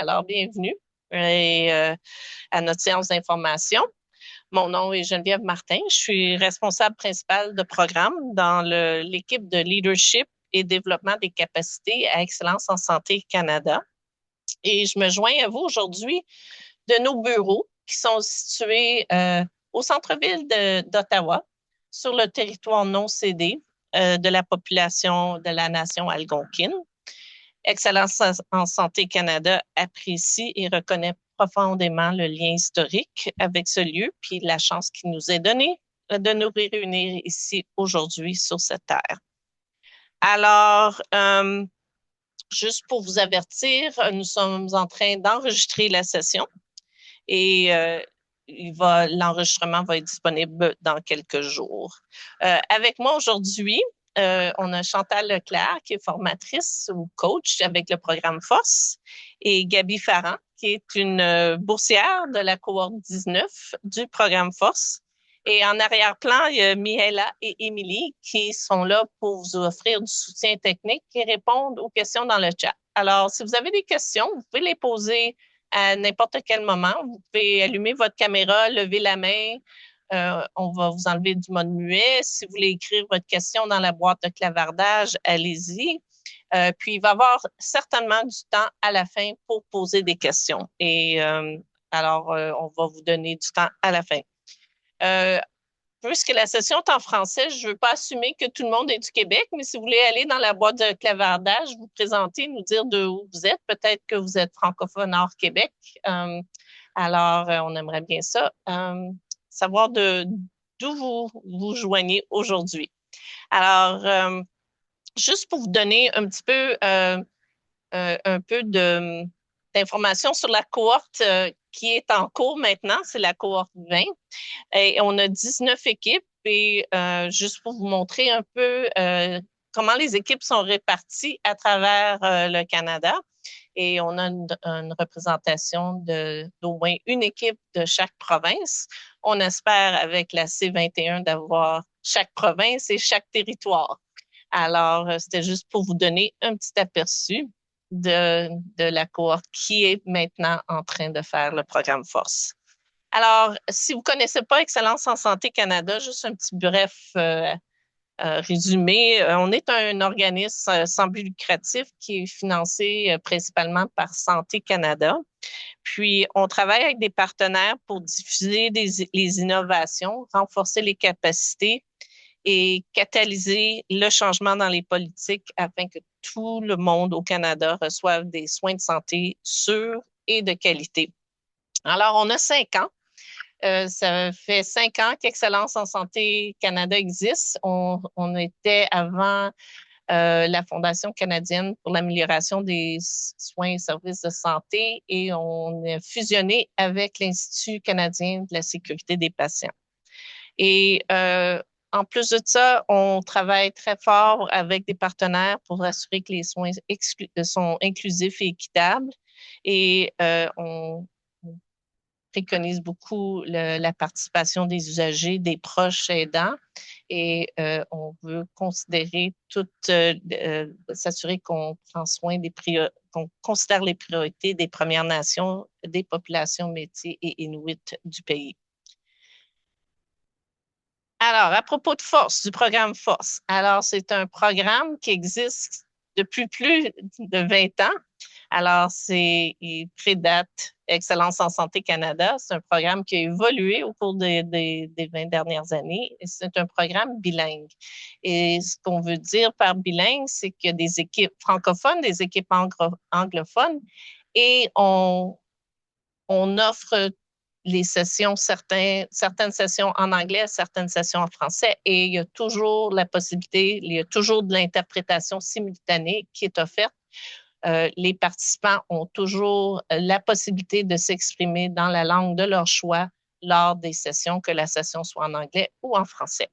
Alors, bienvenue à notre séance d'information. Mon nom est Geneviève Martin. Je suis responsable principale de programme dans l'équipe de leadership et développement des capacités à Excellence en Santé Canada. Et je me joins à vous aujourd'hui de nos bureaux qui sont situés au centre-ville d'Ottawa, sur le territoire non cédé de la population de la nation algonquine. Excellence en Santé Canada apprécie et reconnaît profondément le lien historique avec ce lieu, puis la chance qui nous est donnée de nous réunir ici aujourd'hui sur cette terre. Alors, juste pour vous avertir, nous sommes en train d'enregistrer la session et l'enregistrement va être disponible dans quelques jours. Avec moi aujourd'hui, on a Chantal Leclerc, qui est formatrice ou coach avec le programme Force, et Gabi Farran, qui est une boursière de la cohorte 19 du programme Force. Et en arrière-plan, il y a Mihaela et Émilie qui sont là pour vous offrir du soutien technique et répondre aux questions dans le chat. Alors, si vous avez des questions, vous pouvez les poser à n'importe quel moment. Vous pouvez allumer votre caméra, lever la main. On va vous enlever du mode muet. Si vous voulez écrire votre question dans la boîte de clavardage, allez-y. Puis, il va y avoir certainement du temps à la fin pour poser des questions. Et alors, on va vous donner du temps à la fin. Puisque la session est en français, je ne veux pas assumer que tout le monde est du Québec, mais si vous voulez aller dans la boîte de clavardage, vous présenter, nous dire de où vous êtes. Peut-être que vous êtes francophone hors Québec. Alors, on aimerait bien ça. Savoir d'où vous joignez aujourd'hui. Alors, juste pour vous donner un peu d'informations sur la cohorte qui est en cours maintenant, c'est la cohorte 20. Et on a 19 équipes et juste pour vous montrer un peu comment les équipes sont réparties à travers le Canada. Et on a une représentation d'au moins une équipe de chaque province. On espère avec la C21 d'avoir chaque province et chaque territoire. Alors, c'était juste pour vous donner un petit aperçu de la cohorte qui est maintenant en train de faire le programme Force. Alors, si vous ne connaissez pas Excellence en Santé Canada, juste un petit bref résumé. On est un organisme sans but lucratif qui est financé principalement par Santé Canada. Puis, on travaille avec des partenaires pour diffuser les innovations, renforcer les capacités et catalyser le changement dans les politiques afin que tout le monde au Canada reçoive des soins de santé sûrs et de qualité. Alors, on a 5 ans. Ça fait 5 ans qu'Excellence en Santé Canada existe. On était avant la Fondation canadienne pour l'amélioration des soins et services de santé et on est fusionné avec l'Institut canadien de la sécurité des patients. Et en plus de ça, on travaille très fort avec des partenaires pour assurer que les soins sont inclusifs et équitables. Et on préconise beaucoup la participation des usagers, des proches aidants, et on veut considérer s'assurer qu'on prend soin qu'on considère les priorités des Premières Nations, des populations métiers et inuits du pays. Alors, à propos de Force, du programme Force. Alors, c'est un programme qui existe depuis plus de 20 ans. Alors, il prédate Excellence en Santé Canada. C'est un programme qui a évolué au cours des 20 dernières années. C'est un programme bilingue. Et ce qu'on veut dire par bilingue, c'est qu'il y a des équipes francophones, des équipes anglophones, et on offre les sessions, certaines sessions en anglais, certaines sessions en français, et il y a toujours la possibilité, il y a toujours de l'interprétation simultanée qui est offerte. Les participants ont toujours la possibilité de s'exprimer dans la langue de leur choix lors des sessions, que la session soit en anglais ou en français.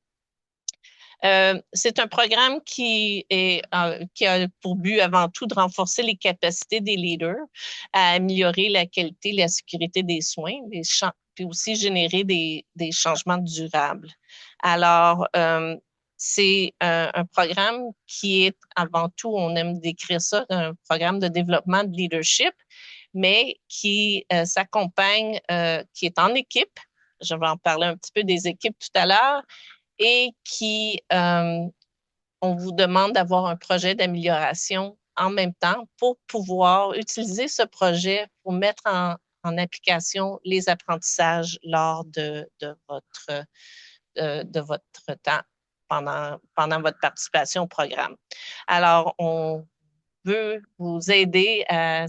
C'est un programme qui a pour but avant tout de renforcer les capacités des leaders, à améliorer la qualité, la sécurité des soins, puis aussi générer des changements durables. Alors, c'est un programme qui est avant tout, on aime décrire ça, un programme de développement de leadership, mais qui s'accompagne, qui est en équipe. Je vais en parler un petit peu des équipes tout à l'heure et qui, on vous demande d'avoir un projet d'amélioration en même temps pour pouvoir utiliser ce projet pour mettre en application les apprentissages lors de votre temps pendant votre participation au programme. Alors, on veut vous aider à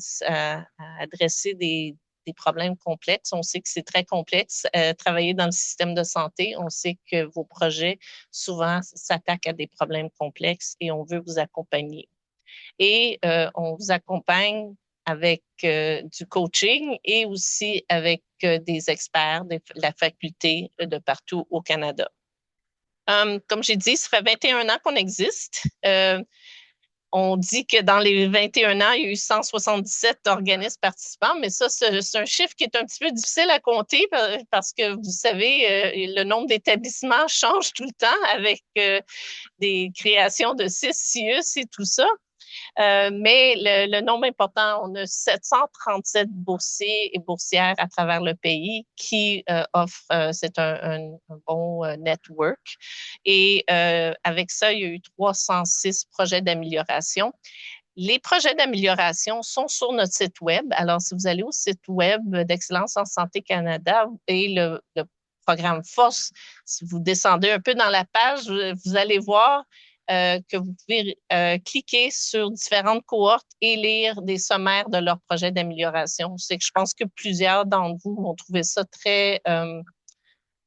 adresser des problèmes complexes. On sait que c'est très complexe. Travailler dans le système de santé, on sait que vos projets souvent s'attaquent à des problèmes complexes et on veut vous accompagner. Et on vous accompagne avec du coaching et aussi avec des experts de la faculté de partout au Canada. Comme j'ai dit, ça fait 21 ans qu'on existe. On dit que dans les 21 ans, il y a eu 177 organismes participants, mais ça, c'est un chiffre qui est un petit peu difficile à compter parce que, vous savez, le nombre d'établissements change tout le temps avec des créations de 6 CIUS et tout ça. Mais le nombre important, on a 737 boursiers et boursières à travers le pays qui offrent, c'est un bon network. Et avec ça, il y a eu 306 projets d'amélioration. Les projets d'amélioration sont sur notre site web. Alors, si vous allez au site web d'Excellence en Santé Canada et le programme FOSS, si vous descendez un peu dans la page, vous allez voir que vous pouvez cliquer sur différentes cohortes et lire des sommaires de leurs projets d'amélioration. C'est que je pense que plusieurs d'entre vous vont trouver ça très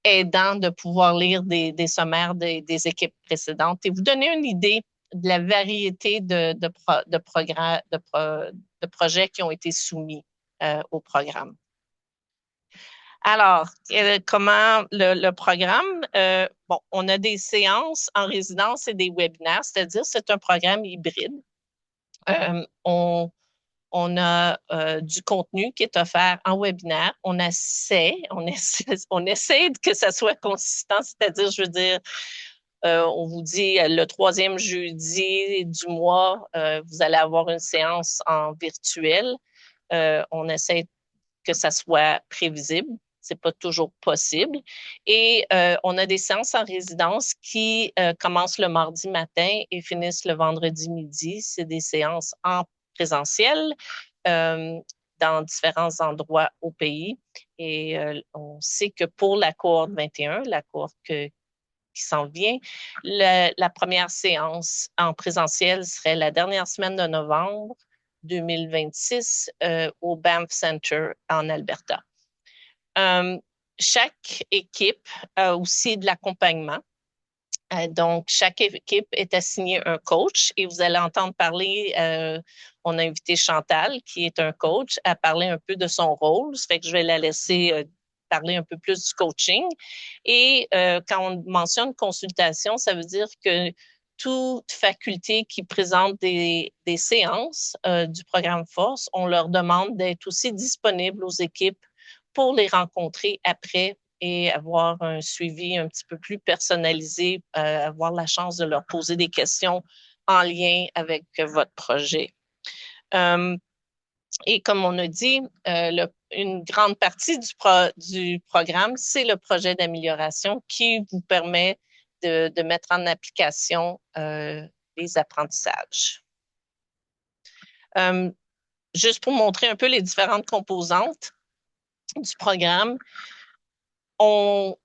aidant de pouvoir lire des sommaires des équipes précédentes et vous donner une idée de la variété de projets qui ont été soumis au programme. Alors, comment le programme? Bon, on a des séances en résidence et des webinaires, c'est-à-dire c'est un programme hybride. On a du contenu qui est offert en webinaire. On essaie que ça soit consistant, c'est-à-dire, je veux dire, on vous dit le 3e jeudi du mois, vous allez avoir une séance en virtuel. On essaie que ça soit prévisible. C'est pas toujours possible. Et on a des séances en résidence qui commencent le mardi matin et finissent le vendredi midi. C'est des séances en présentiel dans différents endroits au pays. Et on sait que pour la cohorte 21, la cohorte qui s'en vient, la première séance en présentiel serait la dernière semaine de novembre 2026 au Banff Center en Alberta. Chaque équipe a aussi de l'accompagnement. Donc, chaque équipe est assignée un coach et vous allez entendre parler, on a invité Chantal, qui est un coach, à parler un peu de son rôle. Ça fait que je vais la laisser parler un peu plus du coaching. Et quand on mentionne consultation, ça veut dire que toute faculté qui présente des séances du programme Force, on leur demande d'être aussi disponible aux équipes pour les rencontrer après et avoir un suivi un petit peu plus personnalisé, avoir la chance de leur poser des questions en lien avec votre projet. Et comme on a dit, une grande partie du programme, c'est le projet d'amélioration qui vous permet de mettre en application les apprentissages. Juste pour montrer un peu les différentes composantes du programme,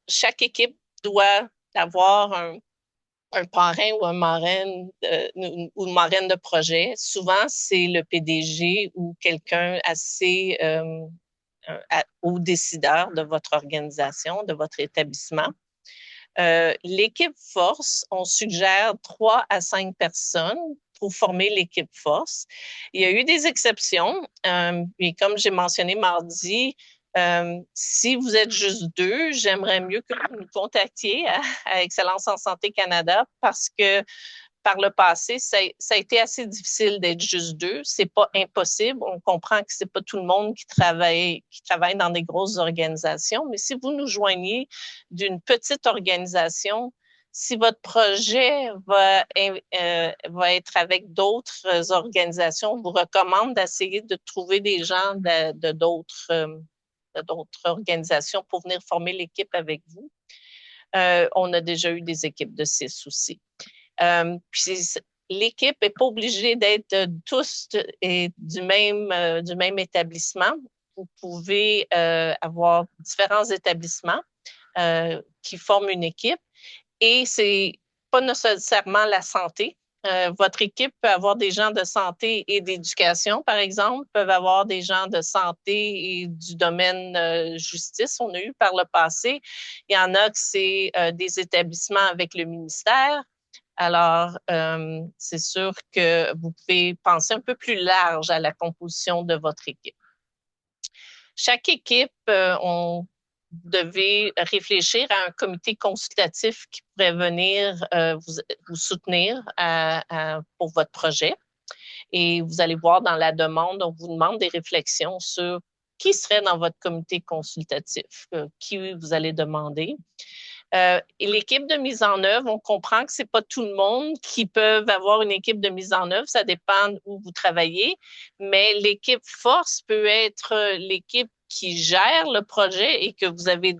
chaque équipe doit avoir un parrain ou un marraine ou une marraine de projet. Souvent, c'est le PDG ou quelqu'un assez au décideur de votre organisation, de votre établissement. L'équipe force, on suggère 3 à 5 personnes pour former l'équipe force. Il y a eu des exceptions, et comme j'ai mentionné mardi, si vous êtes juste 2, j'aimerais mieux que vous nous contactiez à Excellence en Santé Canada parce que par le passé, ça a été assez difficile d'être juste 2. C'est pas impossible. On comprend que c'est pas tout le monde qui travaille dans des grosses organisations, mais si vous nous joignez d'une petite organisation, Si votre projet va être avec d'autres organisations, on vous recommande d'essayer de trouver des gens de d'autres organisations pour venir former l'équipe avec vous. On a déjà eu des équipes de 6 aussi. Puis l'équipe n'est pas obligée d'être tous du même établissement. Vous pouvez avoir différents établissements qui forment une équipe et c'est pas nécessairement la santé. Votre équipe peut avoir des gens de santé et d'éducation, par exemple, peuvent avoir des gens de santé et du domaine justice. On a eu par le passé. Il y en a que c'est des établissements avec le ministère. Alors, c'est sûr que vous pouvez penser un peu plus large à la composition de votre équipe. Chaque équipe, vous devez réfléchir à un comité consultatif qui pourrait venir vous soutenir pour votre projet. Et vous allez voir dans la demande, on vous demande des réflexions sur qui serait dans votre comité consultatif, qui vous allez demander. Et l'équipe de mise en œuvre, on comprend que c'est pas tout le monde qui peut avoir une équipe de mise en œuvre, ça dépend où vous travaillez, mais l'équipe force peut être l'équipe qui gère le projet et que vous avez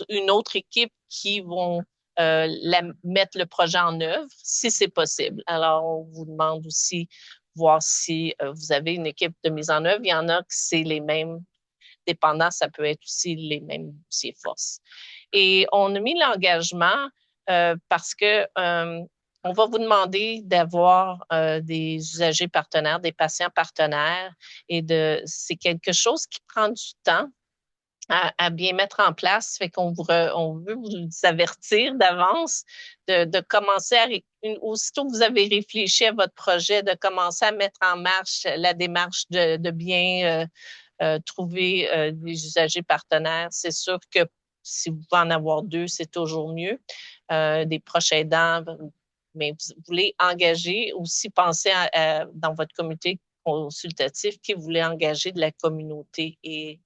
une autre équipe qui vont mettre le projet en œuvre, si c'est possible. Alors, on vous demande aussi voir si vous avez une équipe de mise en œuvre. Il y en a que c'est les mêmes dépendants, ça peut être aussi les mêmes dossiers force. Et on a mis l'engagement parce que on va vous demander d'avoir des usagers partenaires, des patients partenaires, et c'est quelque chose qui prend du temps à bien mettre en place. Fait qu'on on veut vous avertir d'avance de commencer aussitôt que vous avez réfléchi à votre projet, de commencer à mettre en marche la démarche de bien trouver des usagers partenaires. C'est sûr que si vous pouvez en avoir 2, c'est toujours mieux. Des proches aidants, mais vous voulez engager aussi, penser dans votre comité consultatif qui voulait engager de la communauté et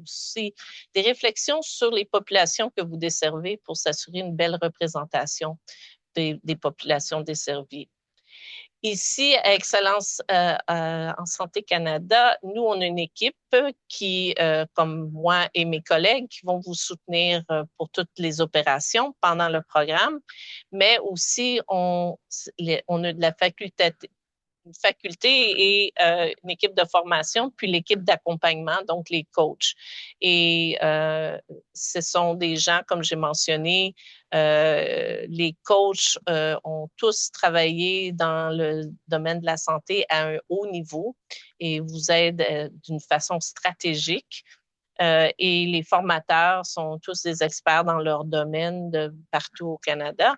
aussi des réflexions sur les populations que vous desservez pour s'assurer une belle représentation des populations desservies. Ici, à Excellence en Santé Canada, nous, on a une équipe qui, comme moi et mes collègues, qui vont vous soutenir pour toutes les opérations pendant le programme, mais aussi, on a de la une faculté et une équipe de formation, puis l'équipe d'accompagnement, donc les coachs. Et ce sont des gens, comme j'ai mentionné, les coachs ont tous travaillé dans le domaine de la santé à un haut niveau et vous aident d'une façon stratégique. Et les formateurs sont tous des experts dans leur domaine de partout au Canada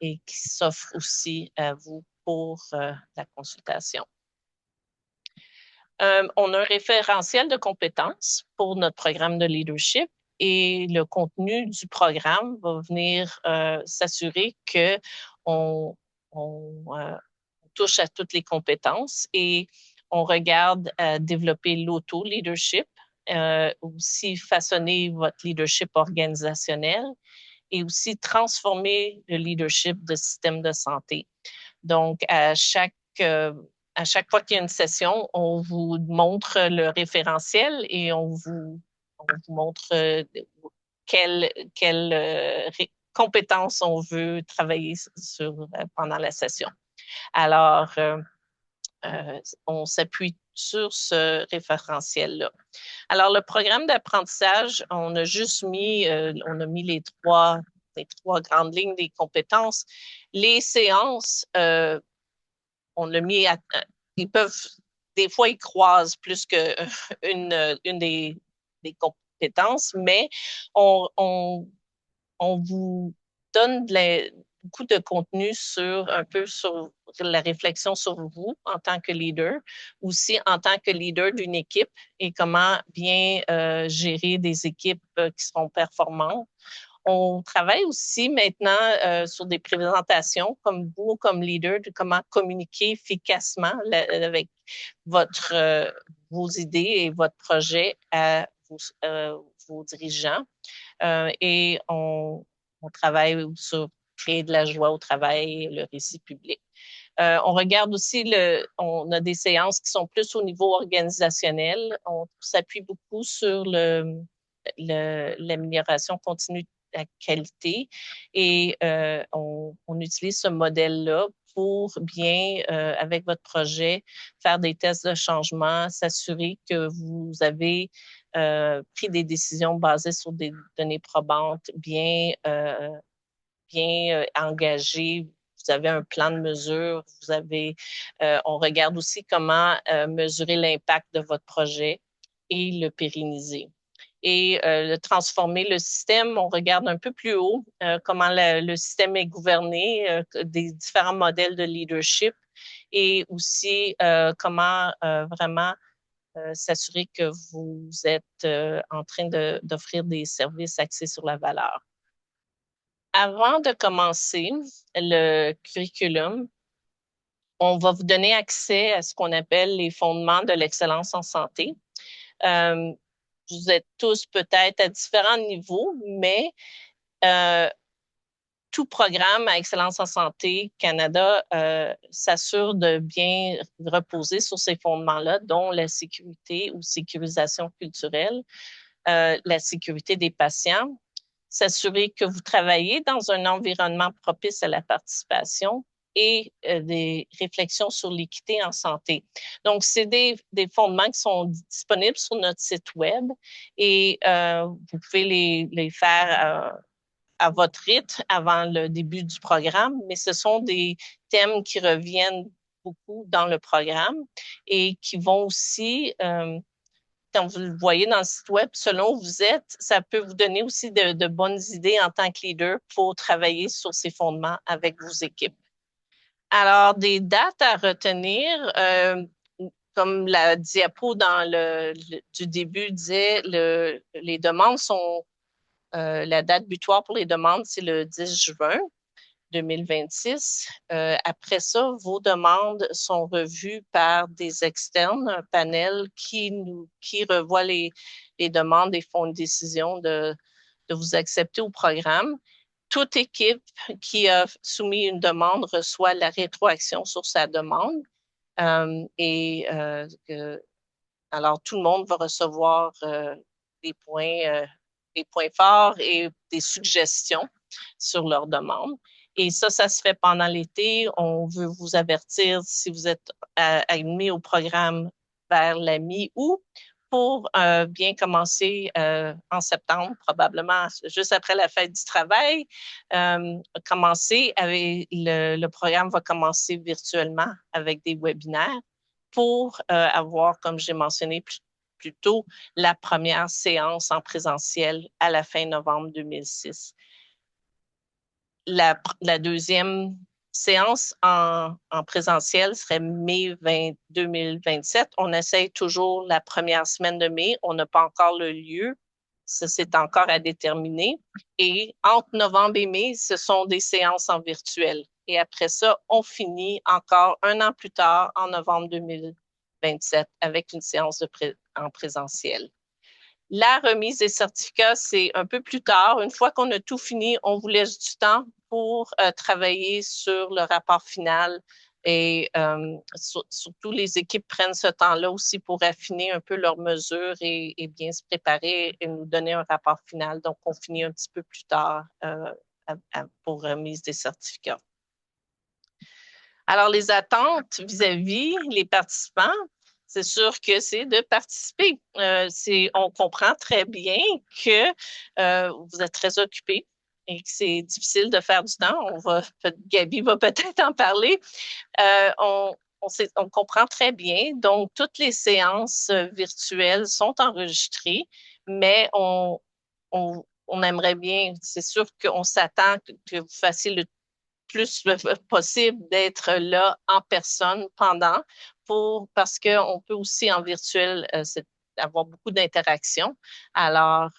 et qui s'offrent aussi à vous pour la consultation. On a un référentiel de compétences pour notre programme de leadership et le contenu du programme va venir s'assurer que on touche à toutes les compétences et on regarde à développer l'auto-leadership, aussi façonner votre leadership organisationnel et aussi transformer le leadership de système de santé. Donc, à chaque fois qu'il y a une session, on vous montre le référentiel et on vous montre quelle compétences on veut travailler pendant la session. Alors, on s'appuie sur ce référentiel-là. Alors, le programme d'apprentissage, on a mis les trois grandes lignes des compétences. Les séances, on l'a mis ils peuvent, des fois, ils croisent plus qu'une des compétences, mais on vous donne beaucoup de contenu un peu sur la réflexion sur vous en tant que leader, aussi en tant que leader d'une équipe et comment bien gérer des équipes qui seront performantes. On travaille aussi maintenant sur des présentations comme vous, comme leader, de comment communiquer efficacement avec vos idées et votre projet à vos dirigeants. Et on travaille sur créer de la joie au travail, le récit public. On regarde aussi, on a des séances qui sont plus au niveau organisationnel. On s'appuie beaucoup sur l'amélioration continue de la qualité et on utilise ce modèle-là pour bien, avec votre projet, faire des tests de changement, s'assurer que vous avez pris des décisions basées sur des données probantes, bien engagées. Vous avez un plan de mesure, on regarde aussi comment mesurer l'impact de votre projet et le pérenniser. Et transformer le système, on regarde un peu plus haut comment le système est gouverné, des différents modèles de leadership et aussi comment vraiment s'assurer que vous êtes en train d'offrir des services axés sur la valeur. Avant de commencer le curriculum, on va vous donner accès à ce qu'on appelle les fondements de l'excellence en santé. Euh, vous êtes tous peut-être à différents niveaux, mais tout programme à Excellence en santé Canada s'assure de bien reposer sur ces fondements-là, dont la sécurité ou sécurisation culturelle, la sécurité des patients, s'assurer que vous travaillez dans un environnement propice à la participation et des réflexions sur l'équité en santé. Donc, c'est des fondements qui sont disponibles sur notre site web et vous pouvez les faire à votre rythme avant le début du programme, mais ce sont des thèmes qui reviennent beaucoup dans le programme et qui vont aussi quand vous le voyez dans le site web, selon où vous êtes, ça peut vous donner aussi de bonnes idées en tant que leader pour travailler sur ces fondements avec vos équipes. Alors, des dates à retenir, comme la diapo du début disait, les demandes sont, la date butoir pour les demandes, c'est le 10 juin. 2026. Après ça, vos demandes sont revues par des externes, un panel qui revoit les demandes et font une décision de vous accepter au programme. Toute équipe qui a soumis une demande reçoit la rétroaction sur sa demande. Alors, tout le monde va recevoir des points forts et des suggestions sur leur demande. Et ça se fait pendant l'été. On veut vous avertir si vous êtes admis au programme vers la mi-août pour bien commencer en septembre, probablement juste après la fête du travail. Le programme va commencer virtuellement avec des webinaires pour avoir, comme j'ai mentionné plus tôt, la première séance en présentiel à la fin novembre 2006. La deuxième séance en présentiel serait mai 2027. On essaye toujours la première semaine de mai. On n'a pas encore le lieu. Ça, c'est encore à déterminer. Et entre novembre et mai, ce sont des séances en virtuel. Et après ça, on finit encore un an plus tard, en novembre 2027, avec une séance en présentiel. La remise des certificats, c'est un peu plus tard. Une fois qu'on a tout fini, on vous laisse du temps pour travailler sur le rapport final et surtout les équipes prennent ce temps-là aussi pour affiner un peu leurs mesures et bien se préparer et nous donner un rapport final. Donc, on finit un petit peu plus tard pour remise des certificats. Alors, les attentes vis-à-vis les participants, c'est sûr que c'est de participer. On comprend très bien que vous êtes très occupés et que c'est difficile de faire du temps. Gabi va peut-être en parler. On comprend très bien. Donc, toutes les séances virtuelles sont enregistrées, mais on aimerait bien, c'est sûr qu'on s'attend que vous fassiez le plus possible d'être là en personne pendant parce qu'on peut aussi en virtuel avoir beaucoup d'interactions. Alors,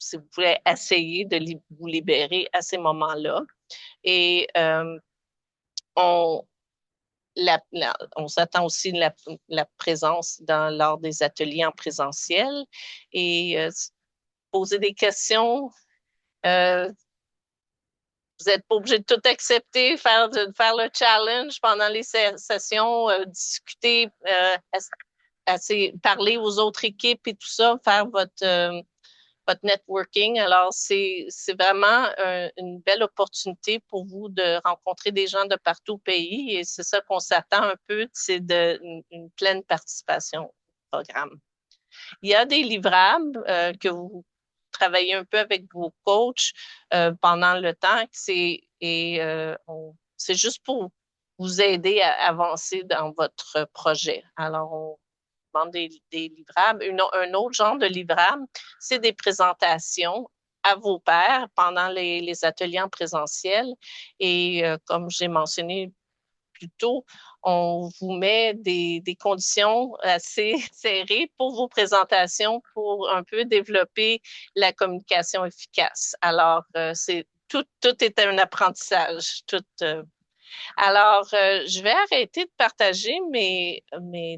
si vous pouvez essayer de vous libérer à ces moments-là. Et on, on s'attend aussi la présence lors des ateliers en présentiel et poser des questions. Vous n'êtes pas obligé de tout accepter, faire le challenge pendant les sessions, discuter, parler aux autres équipes et tout ça, faire votre networking. Alors, c'est vraiment une belle opportunité pour vous de rencontrer des gens de partout au pays et c'est ça qu'on s'attend un peu, c'est une pleine participation au programme. Il y a des livrables que vous travaillez un peu avec vos coachs pendant le temps. C'est juste pour vous aider à avancer dans votre projet. Alors, on demande des livrables. Un autre genre de livrable, c'est des présentations à vos pairs pendant les ateliers en présentiel. Et comme j'ai mentionné plus tôt, on vous met des conditions assez serrées pour vos présentations pour un peu développer la communication efficace. Alors, tout est un apprentissage. Je vais arrêter de partager mes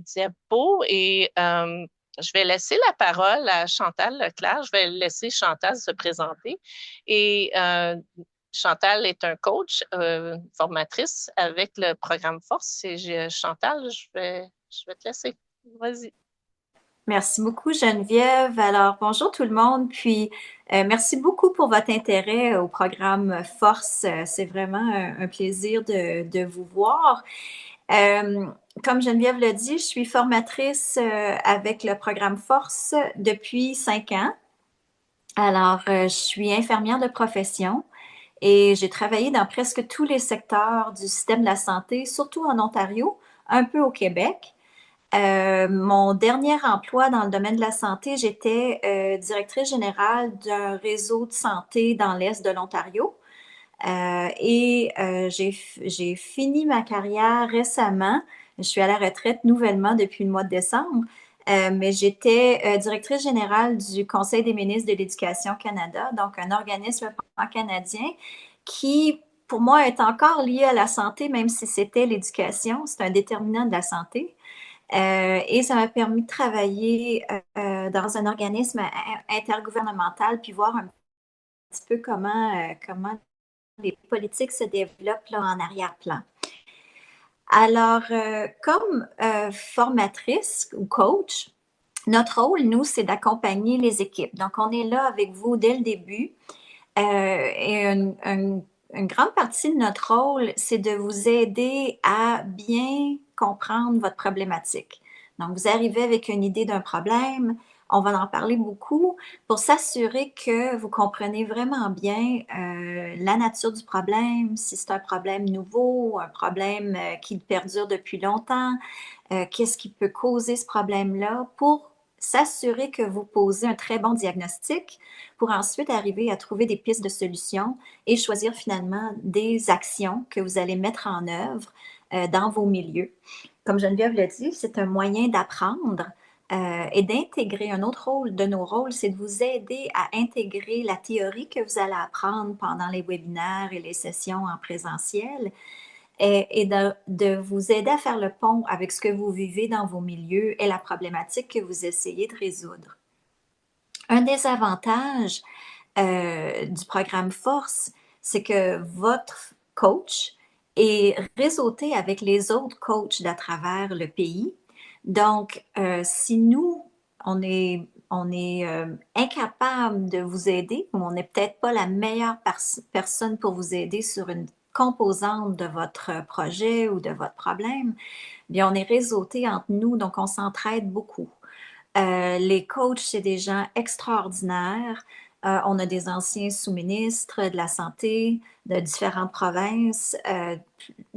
diapos et je vais laisser la parole à Chantal Leclerc. Je vais laisser Chantal se présenter. Et Chantal est un coach, formatrice avec le programme Force. Chantal, je vais te laisser. Vas-y. Merci beaucoup, Geneviève. Alors, bonjour tout le monde. Puis, merci beaucoup pour votre intérêt au programme Force. C'est vraiment un plaisir de vous voir. Euh, Comme Geneviève l'a dit, je suis formatrice avec le programme Force depuis 5 ans. Alors, je suis infirmière de profession et j'ai travaillé dans presque tous les secteurs du système de la santé, surtout en Ontario, un peu au Québec. Mon dernier emploi dans le domaine de la santé, j'étais directrice générale d'un réseau de santé dans l'Est de l'Ontario. J'ai fini ma carrière récemment. Je suis à la retraite nouvellement depuis le mois de décembre. Mais j'étais directrice générale du Conseil des ministres de l'Éducation Canada, donc un organisme canadien qui, pour moi, est encore lié à la santé, même si c'était l'éducation. C'est un déterminant de la santé. Et ça m'a permis de travailler dans un organisme intergouvernemental, puis voir un petit peu comment les politiques se développent là, en arrière-plan. Alors, comme formatrice ou coach, notre rôle, nous, c'est d'accompagner les équipes. Donc, on est là avec vous dès le début. Et une grande partie de notre rôle, c'est de vous aider à bien comprendre votre problématique. Donc, vous arrivez avec une idée d'un problème, on va en parler beaucoup pour s'assurer que vous comprenez vraiment bien la nature du problème, si c'est un problème nouveau, un problème qui perdure depuis longtemps, qu'est-ce qui peut causer ce problème-là pour s'assurer que vous posez un très bon diagnostic pour ensuite arriver à trouver des pistes de solutions et choisir finalement des actions que vous allez mettre en œuvre dans vos milieux. Comme Geneviève l'a dit, c'est un moyen d'apprendre et d'intégrer. Un autre rôle de nos rôles, c'est de vous aider à intégrer la théorie que vous allez apprendre pendant les webinaires et les sessions en présentiel et de vous aider à faire le pont avec ce que vous vivez dans vos milieux et la problématique que vous essayez de résoudre. Un des avantages du programme Force, c'est que votre coach est réseauté avec les autres coachs d'à travers le pays. Donc, si nous, on est incapable de vous aider, ou on n'est peut-être pas la meilleure personne pour vous aider sur une composante de votre projet ou de votre problème, bien, on est réseauté entre nous, donc on s'entraide beaucoup. Les coachs, c'est des gens extraordinaires. On a des anciens sous-ministres de la Santé de différentes provinces.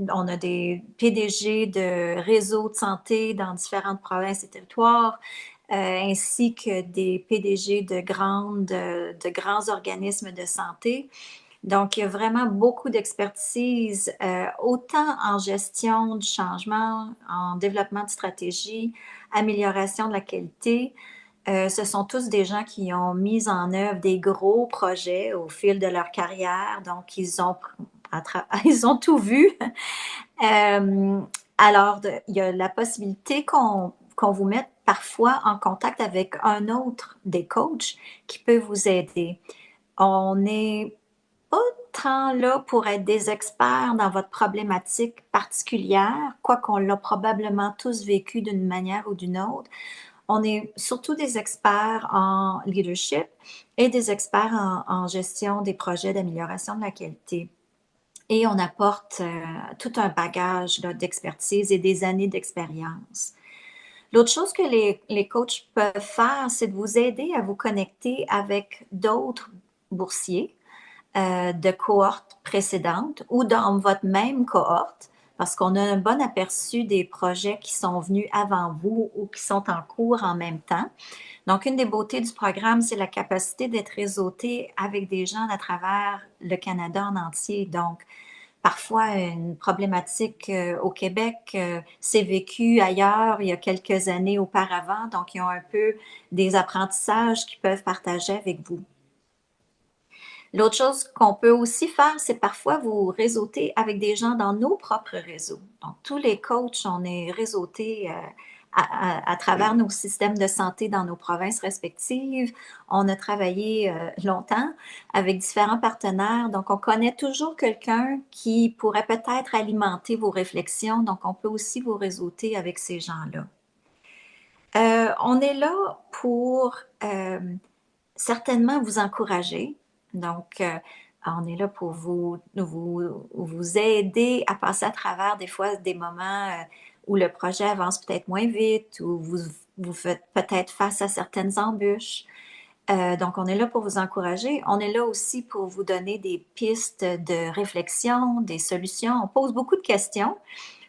On a des PDG de réseaux de santé dans différentes provinces et territoires, ainsi que des PDG de grands organismes de santé. Donc, il y a vraiment beaucoup d'expertise, autant en gestion du changement, en développement de stratégie, amélioration de la qualité. Ce sont tous des gens qui ont mis en œuvre des gros projets au fil de leur carrière, donc ils ont tout vu. Euh, alors, il y a la possibilité qu'on vous mette parfois en contact avec un autre des coachs qui peut vous aider. On est pas tant là pour être des experts dans votre problématique particulière, quoi qu'on l'a probablement tous vécu d'une manière ou d'une autre. On est surtout des experts en leadership et des experts en gestion des projets d'amélioration de la qualité. Et on apporte tout un bagage d'expertise et des années d'expérience. L'autre chose que les coachs peuvent faire, c'est de vous aider à vous connecter avec d'autres boursiers de cohortes précédentes ou dans votre même cohorte, parce qu'on a un bon aperçu des projets qui sont venus avant vous ou qui sont en cours en même temps. Donc, une des beautés du programme, c'est la capacité d'être réseauté avec des gens à travers le Canada en entier. Donc, parfois, une problématique au Québec s'est vécue ailleurs il y a quelques années auparavant. Donc, ils ont un peu des apprentissages qu'ils peuvent partager avec vous. L'autre chose qu'on peut aussi faire, c'est parfois vous réseauter avec des gens dans nos propres réseaux. Donc, tous les coachs, on est réseautés à travers nos systèmes de santé dans nos provinces respectives. On a travaillé longtemps avec différents partenaires. Donc, on connaît toujours quelqu'un qui pourrait peut-être alimenter vos réflexions. Donc, on peut aussi vous réseauter avec ces gens-là. On est là pour certainement vous encourager. Donc, on est là pour vous aider à passer à travers des fois des moments où le projet avance peut-être moins vite, ou vous faites peut-être face à certaines embûches. Donc, on est là pour vous encourager. On est là aussi pour vous donner des pistes de réflexion, des solutions. On pose beaucoup de questions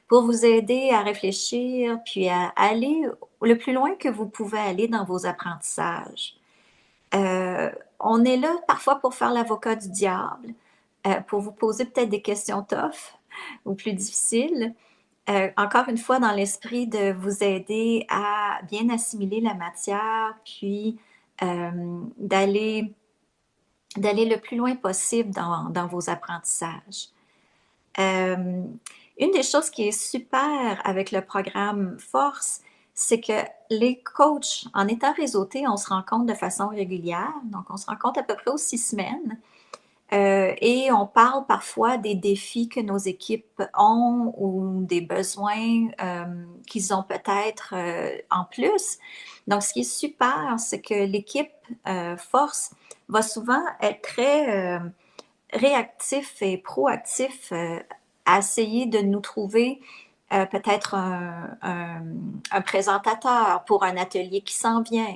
pour vous aider à réfléchir, puis à aller le plus loin que vous pouvez aller dans vos apprentissages. On est là parfois pour faire l'avocat du diable, pour vous poser peut-être des questions tough ou plus difficiles. Encore une fois, dans l'esprit de vous aider à bien assimiler la matière, puis d'aller le plus loin possible dans vos apprentissages. Une des choses qui est super avec le programme Force, c'est que les coachs, en étant réseautés, on se rencontre de façon régulière. Donc, on se rencontre à peu près aux 6 semaines. Et on parle parfois des défis que nos équipes ont ou des besoins qu'ils ont peut-être en plus. Donc, ce qui est super, c'est que l'équipe Force va souvent être très réactif et proactif à essayer de nous trouver peut-être un présentateur pour un atelier qui s'en vient,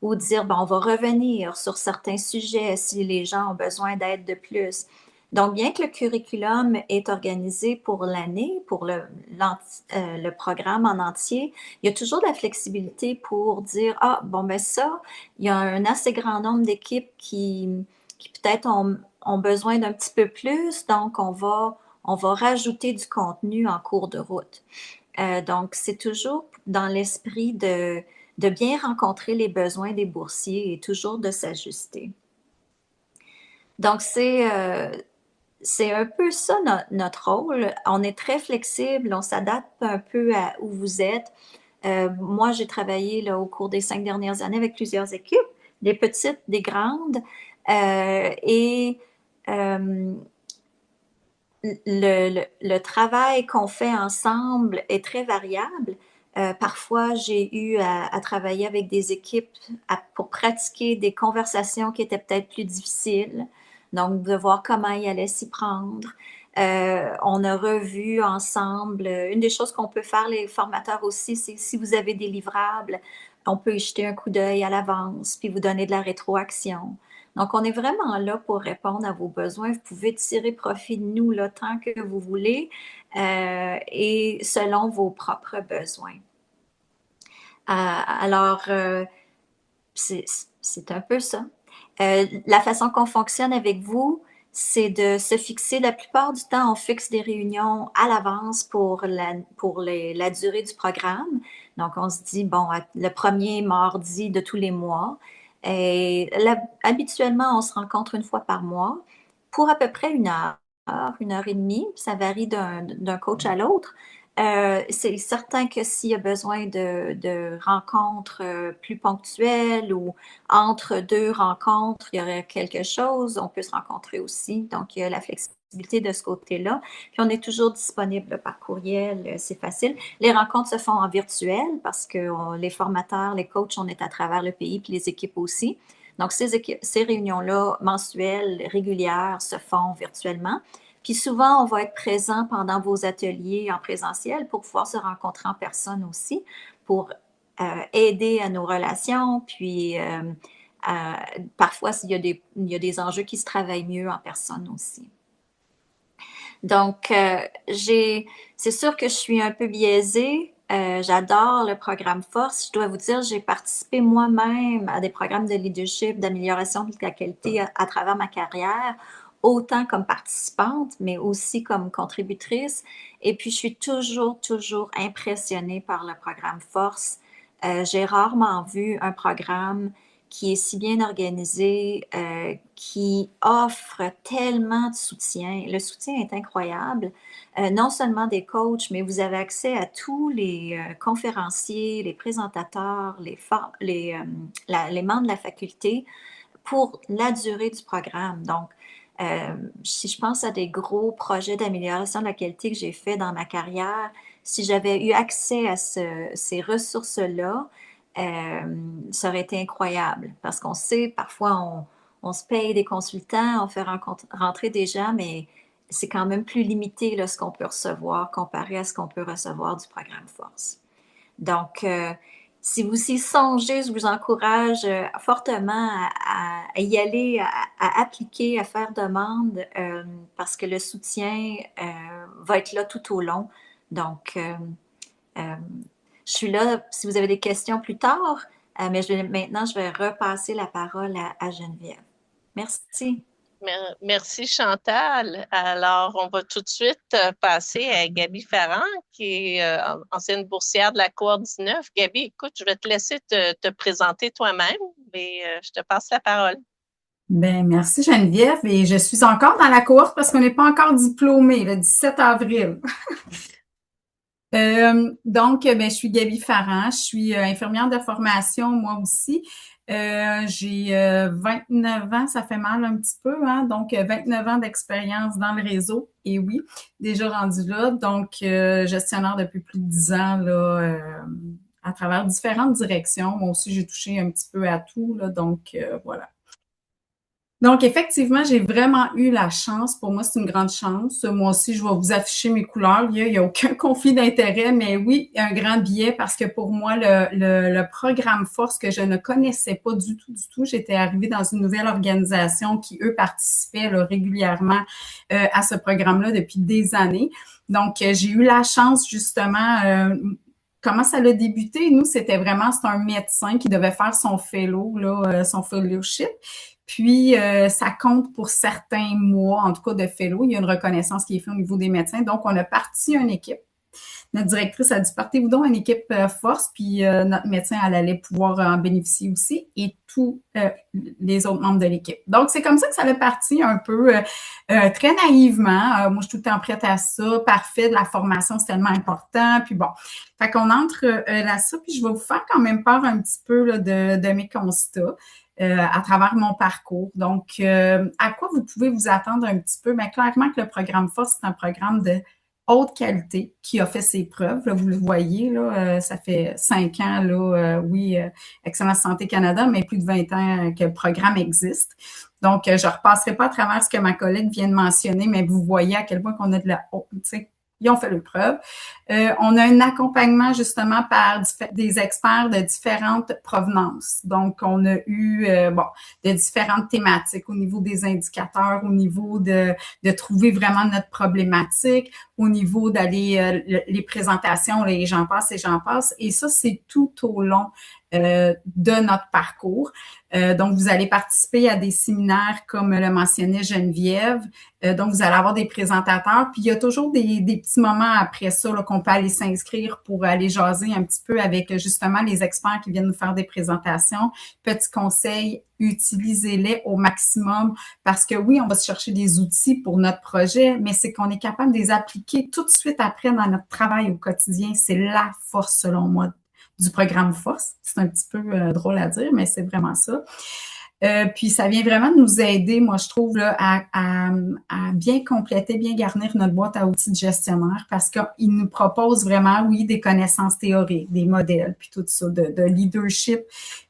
ou dire, bon, on va revenir sur certains sujets si les gens ont besoin d'aide de plus. Donc, bien que le curriculum est organisé pour l'année, pour le programme en entier, il y a toujours de la flexibilité pour dire, ah, bon, ben ça, il y a un assez grand nombre d'équipes qui peut-être ont besoin d'un petit peu plus, donc on va rajouter du contenu en cours de route. Donc, c'est toujours dans l'esprit de bien rencontrer les besoins des boursiers et toujours de s'ajuster. Donc, c'est un peu ça notre rôle. On est très flexible, on s'adapte un peu à où vous êtes. Moi, j'ai travaillé là, au cours des 5 dernières années avec plusieurs équipes, des petites, des grandes, et le travail qu'on fait ensemble est très variable. Parfois, j'ai eu à travailler avec des équipes pour pratiquer des conversations qui étaient peut-être plus difficiles, donc de voir comment ils allaient s'y prendre. On a revu ensemble, une des choses qu'on peut faire, les formateurs aussi, c'est si vous avez des livrables, on peut y jeter un coup d'œil à l'avance, puis vous donner de la rétroaction. Donc, on est vraiment là pour répondre à vos besoins. Vous pouvez tirer profit de nous là, tant que vous voulez et selon vos propres besoins. Alors, c'est un peu ça. La façon qu'on fonctionne avec vous, c'est de se fixer, la plupart du temps, on fixe des réunions à l'avance pour la durée du programme. Donc, on se dit, bon, le premier mardi de tous les mois. Et là, habituellement, on se rencontre une fois par mois pour à peu près 1 heure et demie. Ça varie d'un coach à l'autre. C'est certain que s'il y a besoin de rencontres plus ponctuelles ou entre deux rencontres, il y aurait quelque chose, on peut se rencontrer aussi. Donc, il y a la flexibilité de ce côté-là. Puis, on est toujours disponible par courriel, c'est facile. Les rencontres se font en virtuel parce que les formateurs, les coachs, on est à travers le pays, puis les équipes aussi. Donc, ces réunions-là mensuelles, régulières, se font virtuellement. Puis souvent, on va être présent pendant vos ateliers en présentiel pour pouvoir se rencontrer en personne aussi, pour aider à nos relations. Puis parfois, il y a des enjeux qui se travaillent mieux en personne aussi. Donc, c'est sûr que je suis un peu biaisée. J'adore le programme Force. Je dois vous dire, j'ai participé moi-même à des programmes de leadership, d'amélioration de la qualité à travers ma carrière, autant comme participante, mais aussi comme contributrice. Et puis, je suis toujours impressionnée par le programme Force. J'ai rarement vu un programme qui est si bien organisé, qui offre tellement de soutien. Le soutien est incroyable. Non seulement des coachs, mais vous avez accès à tous les conférenciers, les présentateurs, les membres de la faculté pour la durée du programme. Donc, si je pense à des gros projets d'amélioration de la qualité que j'ai fait dans ma carrière, si j'avais eu accès à ces ressources-là, ça aurait été incroyable. Parce qu'on sait, parfois, on se paye des consultants, on fait rentrer des gens, mais c'est quand même plus limité là, ce qu'on peut recevoir comparé à ce qu'on peut recevoir du programme Force. Donc, si vous y songez, je vous encourage fortement à y aller, à appliquer, à faire demande, parce que le soutien va être là tout au long. Donc, euh, je suis là si vous avez des questions plus tard, mais maintenant, je vais repasser la parole à Geneviève. Merci. Merci Chantal. Alors, on va tout de suite passer à Gaby Farran, qui est ancienne boursière de la Cour 19. Gaby, écoute, je vais te laisser te présenter toi-même, mais je te passe la parole. Ben, merci Geneviève. Et je suis encore dans la course parce qu'on n'est pas encore diplômé le 17 avril. Ben, je suis Gaby Farran, je suis infirmière de formation, moi aussi. J'ai 29 ans, ça fait mal un petit peu, hein? Donc 29 ans d'expérience dans le réseau. Et oui, déjà rendu là. Donc, gestionnaire depuis plus de 10 ans là, à travers différentes directions. Moi aussi, j'ai touché un petit peu à tout, là, donc voilà. Donc, effectivement, j'ai vraiment eu la chance. Pour moi, c'est une grande chance. Moi aussi, je vais vous afficher mes couleurs. Il y a aucun conflit d'intérêt, mais oui, un grand biais parce que pour moi, le programme Force que je ne connaissais pas du tout, j'étais arrivée dans une nouvelle organisation qui, eux, participaient là, régulièrement à ce programme-là depuis des années. Donc, j'ai eu la chance, justement, comment ça a débuté? Nous, c'est un médecin qui devait faire son fellow, là, son fellowship. Puis, ça compte pour certains mois, en tout cas de fellow. Il y a une reconnaissance qui est faite au niveau des médecins. Donc, on a parti une équipe. Notre directrice a dit, partez-vous donc une équipe force, puis notre médecin, elle allait pouvoir en bénéficier aussi, et tous les autres membres de l'équipe. Donc, c'est comme ça que ça a parti un peu très naïvement. Moi, je suis tout le temps prête à ça. Parfait, de la formation, c'est tellement important. Puis bon, fait qu'on entre là-ça, puis je vais vous faire quand même part un petit peu là, de mes constats. À travers mon parcours. Donc, à quoi vous pouvez vous attendre un petit peu? Bien, clairement que le programme Force, c'est un programme de haute qualité qui a fait ses preuves. Là, vous le voyez, là, ça fait 5 ans, là, oui, Excellence Santé Canada, mais plus de 20 ans que le programme existe. Donc, je ne repasserai pas à travers ce que ma collègue vient de mentionner, mais vous voyez à quel point qu'on a de la haute, tu sais, ils ont fait leur preuve. On a un accompagnement justement par des experts de différentes provenances. Donc, on a eu de différentes thématiques au niveau des indicateurs, au niveau de trouver vraiment notre problématique, au niveau d'aller les présentations, les j'en passe et j'en passe. Et ça, c'est tout au long de notre parcours. Donc, vous allez participer à des séminaires comme le mentionnait Geneviève. Donc, vous allez avoir des présentateurs. Puis, il y a toujours des petits moments après ça là, qu'on peut aller s'inscrire pour aller jaser un petit peu avec justement les experts qui viennent nous faire des présentations. Petit conseil, utilisez-les au maximum parce que oui, on va se chercher des outils pour notre projet, mais c'est qu'on est capable de les appliquer tout de suite après dans notre travail au quotidien. C'est la force, selon moi, du programme Force. C'est un petit peu drôle à dire, mais c'est vraiment ça. Puis ça vient vraiment de nous aider, moi je trouve, là, à bien compléter, bien garnir notre boîte à outils de gestionnaire parce qu'il nous propose vraiment, oui, des connaissances théoriques, des modèles, puis tout ça, de leadership,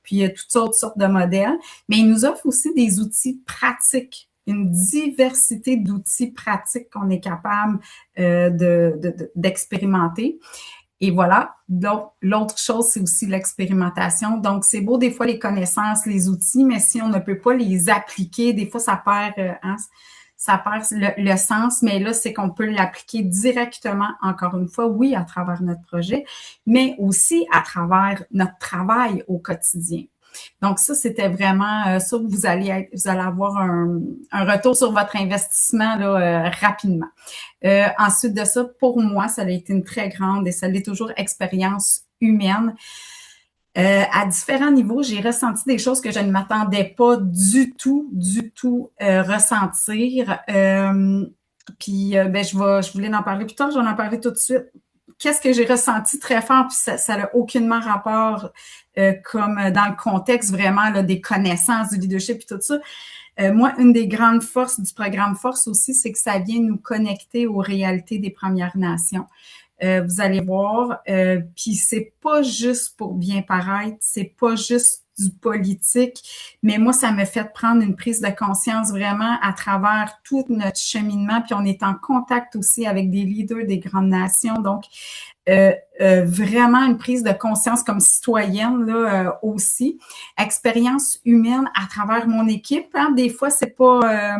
puis toutes sortes de modèles, mais il nous offre aussi des outils pratiques, une diversité d'outils pratiques qu'on est capable d'expérimenter. Et voilà. Donc, l'autre chose, c'est aussi l'expérimentation. Donc, c'est beau des fois les connaissances, les outils, mais si on ne peut pas les appliquer, des fois, ça perd, ça perd le sens. Mais là, c'est qu'on peut l'appliquer directement, encore une fois, oui, à travers notre projet, mais aussi à travers notre travail au quotidien. Donc, ça, c'était vraiment ça, vous allez avoir un retour sur votre investissement là, rapidement. Ensuite de ça, pour moi, ça a été une très grande et ça l'est toujours expérience humaine. À différents niveaux, j'ai ressenti des choses que je ne m'attendais pas du tout ressentir. Puis, je voulais en parler plus tard, j'en ai parlé tout de suite. Qu'est-ce que j'ai ressenti très fort, puis ça n'a aucunement rapport comme dans le contexte vraiment là, des connaissances, du leadership et tout ça. Moi, une des grandes forces du programme Force aussi, c'est que ça vient nous connecter aux réalités des Premières Nations. Vous allez voir, puis c'est pas juste pour bien paraître, c'est pas juste du politique, mais moi, ça me fait prendre une prise de conscience vraiment à travers tout notre cheminement, puis on est en contact aussi avec des leaders des grandes nations, donc vraiment une prise de conscience comme citoyenne là aussi. Expérience humaine à travers mon équipe. Hein. Des fois, c'est pas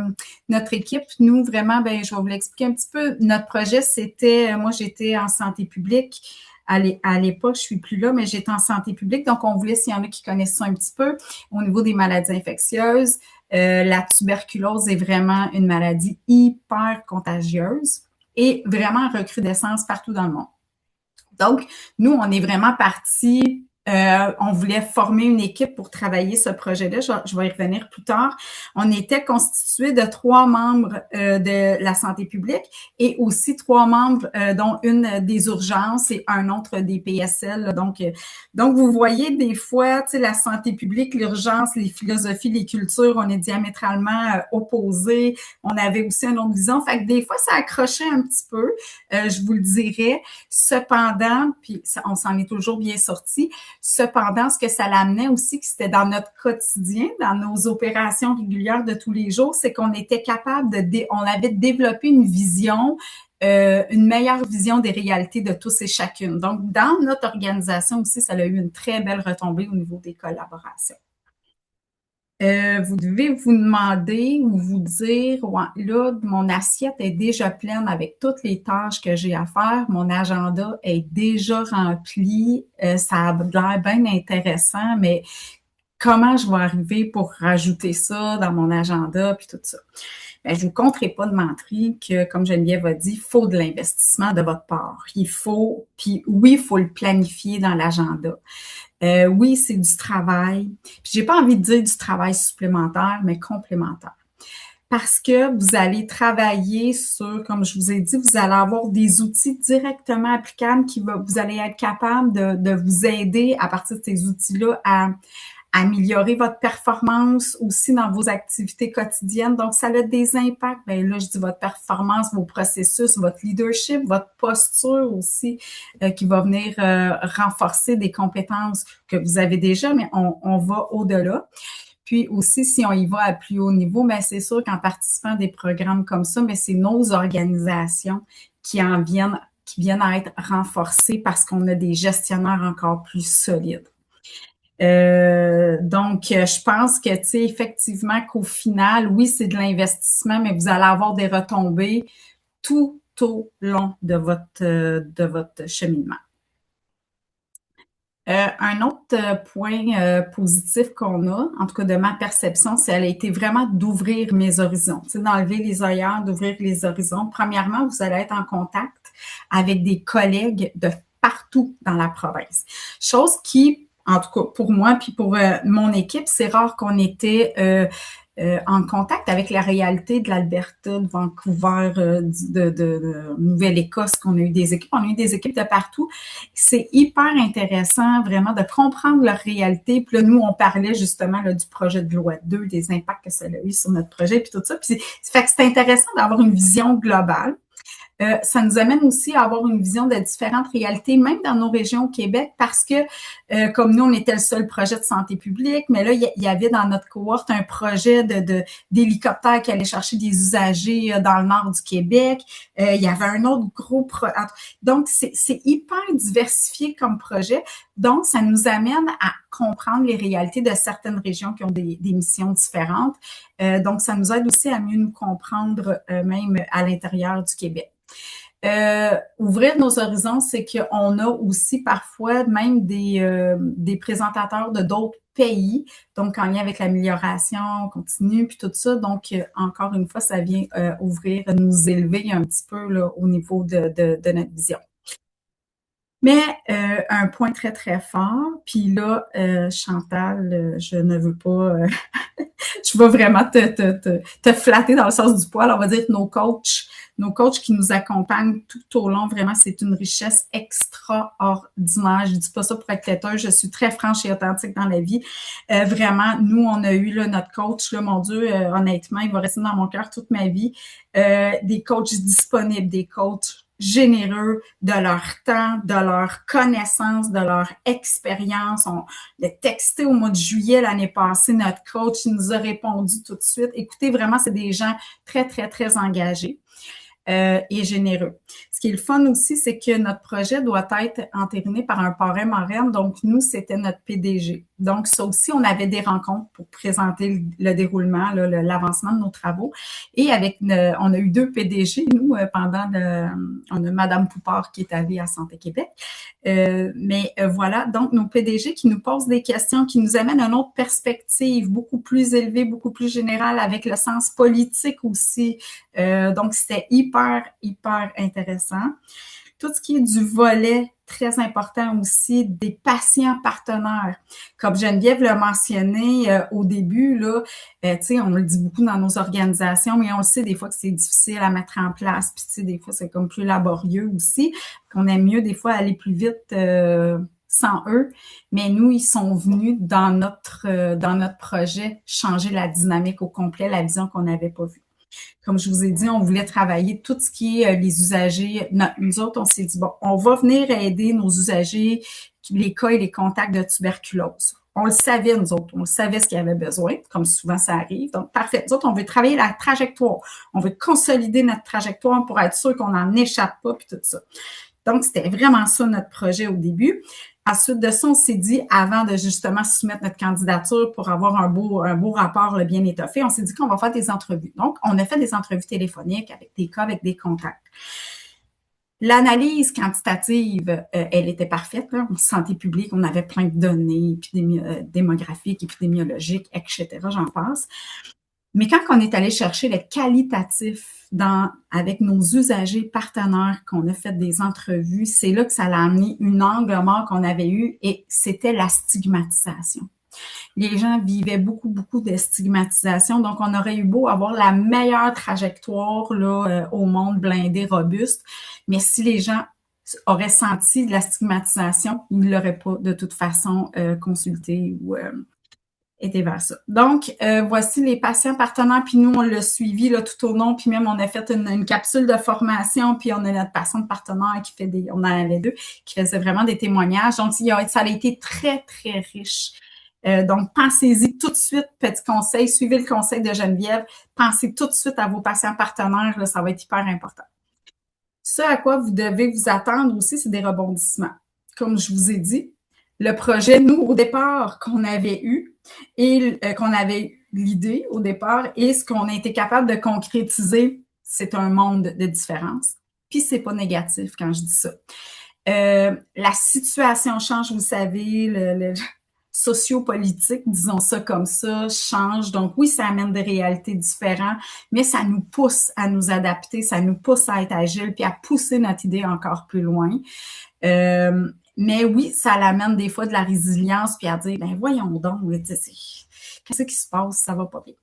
notre équipe. Nous, vraiment, je vais vous l'expliquer un petit peu. Notre projet, c'était, moi, j'étais en santé publique. À l'époque, je suis plus là, mais j'étais en santé publique. Donc, on voulait, s'il y en a qui connaissent ça un petit peu, au niveau des maladies infectieuses, la tuberculose est vraiment une maladie hyper contagieuse et vraiment en recrudescence partout dans le monde. Donc, nous, on est vraiment partis. On voulait former une équipe pour travailler ce projet-là. Je vais y revenir plus tard. On était constitué de 3 membres de la santé publique et aussi 3 membres, dont une des urgences et un autre des PSL. Donc, vous voyez des fois, tu sais, la santé publique, l'urgence, les philosophies, les cultures, on est diamétralement opposés. On avait aussi une autre vision. Fait que des fois, ça accrochait un petit peu, je vous le dirais. Cependant, puis on s'en est toujours bien sorti. Cependant, ce que ça l'amenait aussi, que c'était dans notre quotidien, dans nos opérations régulières de tous les jours, c'est qu'on était capable on avait développé une vision, une meilleure vision des réalités de tous et chacune. Donc, dans notre organisation aussi, ça a eu une très belle retombée au niveau des collaborations. Vous devez vous demander ou vous dire, ouais, là, mon assiette est déjà pleine avec toutes les tâches que j'ai à faire. Mon agenda est déjà rempli. Ça a l'air bien intéressant, mais comment je vais arriver pour rajouter ça dans mon agenda puis tout ça? Je ne vous compterai pas de mentir que, comme Geneviève a dit, il faut de l'investissement de votre part. Puis oui, il faut le planifier dans l'agenda. Oui, c'est du travail. Puis j'ai pas envie de dire du travail supplémentaire, mais complémentaire. Parce que vous allez travailler sur, comme je vous ai dit, vous allez avoir des outils directement applicables vous allez être capable de vous aider à partir de ces outils-là à améliorer votre performance aussi dans vos activités quotidiennes. Donc, ça a des impacts. Là, je dis votre performance, vos processus, votre leadership, votre posture aussi, qui va venir renforcer des compétences que vous avez déjà, mais on va au-delà. Puis aussi, si on y va à plus haut niveau, mais c'est sûr qu'en participant à des programmes comme ça, mais c'est nos organisations qui viennent à être renforcées parce qu'on a des gestionnaires encore plus solides. Donc, je pense que, tu sais, effectivement, qu'au final, oui, c'est de l'investissement, mais vous allez avoir des retombées tout au long de votre cheminement. Un autre point positif qu'on a, en tout cas de ma perception, c'est elle a été vraiment d'ouvrir mes horizons, tu sais, d'enlever les œillères, d'ouvrir les horizons. Premièrement, vous allez être en contact avec des collègues de partout dans la province. Chose qui, en tout cas pour moi puis pour mon équipe, c'est rare qu'on était en contact avec la réalité de l'Alberta, de Vancouver, de Nouvelle-Écosse, qu'on a eu des équipes. On a eu des équipes de partout. C'est hyper intéressant, vraiment, de comprendre leur réalité. Puis là, nous, on parlait justement là, du projet de loi 2, des impacts que ça a eu sur notre projet, puis tout ça. Puis fait que c'est intéressant d'avoir une vision globale. Ça nous amène aussi à avoir une vision de différentes réalités, même dans nos régions au Québec, parce que comme nous, on était le seul projet de santé publique, mais là, il y avait dans notre cohorte un projet d'hélicoptère qui allait chercher des usagers dans le nord du Québec. Il y avait un autre gros projet. Donc, c'est hyper diversifié comme projet. Donc, ça nous amène à comprendre les réalités de certaines régions qui ont des missions différentes. Donc, ça nous aide aussi à mieux nous comprendre même à l'intérieur du Québec. Ouvrir nos horizons, c'est qu'on a aussi parfois même des présentateurs de d'autres pays, donc en lien avec l'amélioration continue, puis tout ça. Donc, encore une fois, ça vient ouvrir, nous élever un petit peu là, au niveau de notre vision. Mais un point très, très fort, puis là, Chantal, je ne veux pas... je vais vraiment te flatter dans le sens du poil. On va dire que nos coachs qui nous accompagnent tout au long, vraiment, c'est une richesse extraordinaire. Je dis pas ça pour être têteuse, je suis très franche et authentique dans la vie. Vraiment, nous, on a eu là, notre coach, là, mon Dieu, honnêtement, il va rester dans mon cœur toute ma vie. Des coachs disponibles, des coachs généreux de leur temps, de leur connaissance, de leur expérience. On l'a texté au mois de juillet l'année passée, notre coach, il nous a répondu tout de suite. Écoutez, vraiment, c'est des gens très, très, très engagés et généreux. Ce qui est le fun aussi, c'est que notre projet doit être entériné par un parrain-marraine. Donc, nous, c'était notre PDG. Donc, ça aussi, on avait des rencontres pour présenter le déroulement, l'avancement de nos travaux. Et on a eu 2 PDG, nous, on a Madame Poupard qui est allée à Santé Québec. Voilà, donc nos PDG qui nous posent des questions, qui nous amènent à une autre perspective, beaucoup plus élevée, beaucoup plus générale, avec le sens politique aussi. Donc, c'était hyper, hyper intéressant. Tout ce qui est du volet très important aussi des patients partenaires. Comme Geneviève l'a mentionné au début, là, tu sais, on le dit beaucoup dans nos organisations, mais on le sait des fois que c'est difficile à mettre en place, puis tu sais, des fois, c'est comme plus laborieux aussi, qu'on aime mieux des fois aller plus vite sans eux, mais nous, ils sont venus dans notre projet changer la dynamique au complet, la vision qu'on n'avait pas vue. Comme je vous ai dit, on voulait travailler tout ce qui est les usagers. Nous autres, on s'est dit, bon, on va venir aider nos usagers, les cas et les contacts de tuberculose. On le savait, nous autres. On le savait ce qu'il y avait besoin, comme souvent ça arrive. Donc, parfait. Nous autres, on veut travailler la trajectoire. On veut consolider notre trajectoire pour être sûr qu'on n'en échappe pas, puis tout ça. Donc, c'était vraiment ça notre projet au début. Ensuite de ça, on s'est dit, avant de justement soumettre notre candidature pour avoir un beau rapport bien étoffé, on s'est dit qu'on va faire des entrevues. Donc, on a fait des entrevues téléphoniques avec des cas, avec des contacts. L'analyse quantitative, elle était parfaite. Là. En santé publique, on avait plein de données démographiques, épidémiologiques, etc., j'en passe. Mais quand on est allé chercher le qualitatif avec nos usagers partenaires, qu'on a fait des entrevues, c'est là que ça a amené une angle mort qu'on avait eu et c'était la stigmatisation. Les gens vivaient beaucoup, beaucoup de stigmatisation. Donc, on aurait eu beau avoir la meilleure trajectoire là, au monde blindé, robuste, mais si les gens auraient senti de la stigmatisation, ils ne l'auraient pas de toute façon consulté ou était vers ça. Donc, voici les patients partenaires, puis nous, on l'a suivi là, tout au long, puis même on a fait une capsule de formation, puis on a notre patiente partenaire qui fait on en avait 2, qui faisait vraiment des témoignages. Donc, ça a été très, très riche. Donc, pensez-y tout de suite, petit conseil, suivez le conseil de Geneviève, pensez tout de suite à vos patients partenaires, là, ça va être hyper important. Ce à quoi vous devez vous attendre aussi, c'est des rebondissements. Comme je vous ai dit, le projet, nous, au départ, qu'on avait eu et qu'on avait l'idée au départ et ce qu'on a été capable de concrétiser, c'est un monde de différence. Puis, c'est pas négatif quand je dis ça. La situation change, vous savez, le sociopolitique, disons ça comme ça, change. Donc oui, ça amène des réalités différentes, mais ça nous pousse à nous adapter, ça nous pousse à être agile, puis à pousser notre idée encore plus loin. Mais oui, ça l'amène des fois de la résilience, puis à dire, ben voyons donc, qu'est-ce qui se passe, ça va pas bien.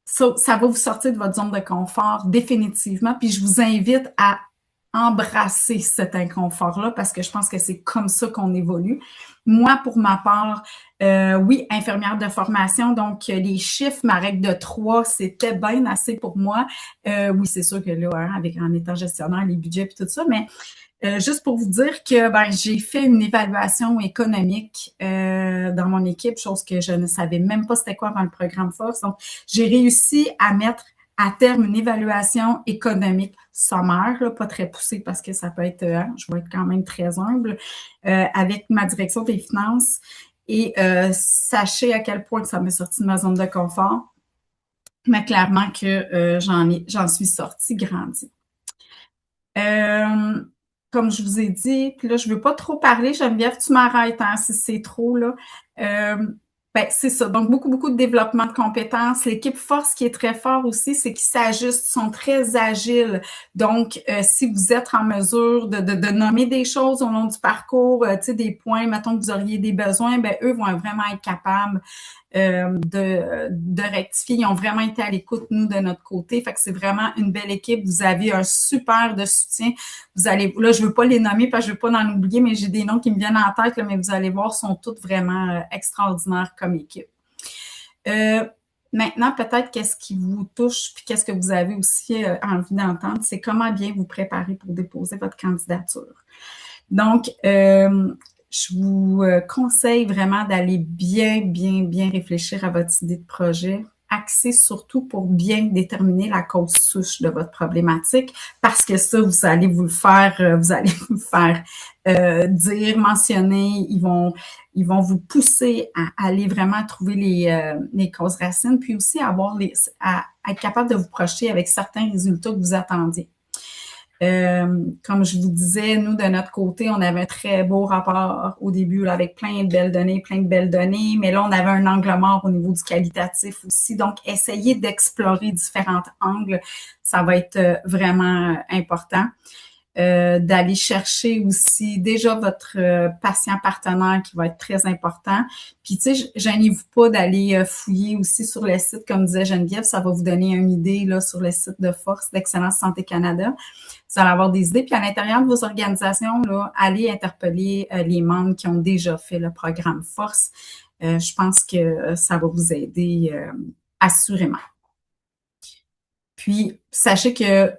Ça va vous sortir de votre zone de confort définitivement, puis je vous invite à embrasser cet inconfort-là parce que je pense que c'est comme ça qu'on évolue. Moi, pour ma part, oui, infirmière de formation, donc les chiffres, ma règle de 3, c'était bien assez pour moi. Oui, c'est sûr que là, hein, avec en étant gestionnaire, les budgets et tout ça, mais juste pour vous dire que j'ai fait une évaluation économique dans mon équipe, chose que je ne savais même pas c'était quoi dans le programme Force. Donc, j'ai réussi à mettre à terme une évaluation économique sommaire, là, pas très poussée parce que ça peut être, je vais être quand même très humble, avec ma direction des finances. Et sachez à quel point ça m'a sorti de ma zone de confort, mais clairement que j'en suis sortie grandie. Comme je vous ai dit, puis là, je veux pas trop parler, Geneviève, tu m'arrêtes hein, si c'est trop, là. C'est ça. Donc, beaucoup de développement de compétences. L'équipe force qui est très fort aussi, c'est qu'ils s'ajustent, sont très agiles. Donc, si vous êtes en mesure de nommer des choses au long du parcours, tu sais, des points, mettons que vous auriez des besoins, ben eux vont vraiment être capables de rectifier. Ils ont vraiment été à l'écoute, nous, de notre côté. Fait que c'est vraiment une belle équipe. Vous avez un super de soutien. Vous allez, là, je veux pas les nommer parce que je veux pas en oublier, mais j'ai des noms qui me viennent en tête, là, mais vous allez voir, sont toutes vraiment extraordinaires comme équipe. Maintenant, peut-être qu'est-ce qui vous touche, puis qu'est-ce que vous avez aussi envie d'entendre, c'est comment bien vous préparer pour déposer votre candidature. Donc, je vous conseille vraiment d'aller bien réfléchir à votre idée de projet, axé surtout pour bien déterminer la cause souche de votre problématique, parce que ça, vous allez vous le faire dire, mentionner, ils vont vous pousser à aller vraiment trouver les causes racines, puis aussi à être capable de vous projeter avec certains résultats que vous attendiez. Comme je vous disais, nous, de notre côté, on avait un très beau rapport au début là, avec plein de belles données, mais là, on avait un angle mort au niveau du qualitatif aussi. Donc, essayez d'explorer différents angles. Ça va être vraiment important. D'aller chercher aussi déjà votre patient partenaire qui va être très important. Puis, tu sais, gênez-vous pas d'aller fouiller aussi sur le site, comme disait Geneviève, ça va vous donner une idée là sur le site de Force d'Excellence Santé Canada. Vous allez avoir des idées. Puis, à l'intérieur de vos organisations, là, allez interpeller les membres qui ont déjà fait le programme Force. Je pense que ça va vous aider assurément. Puis, sachez que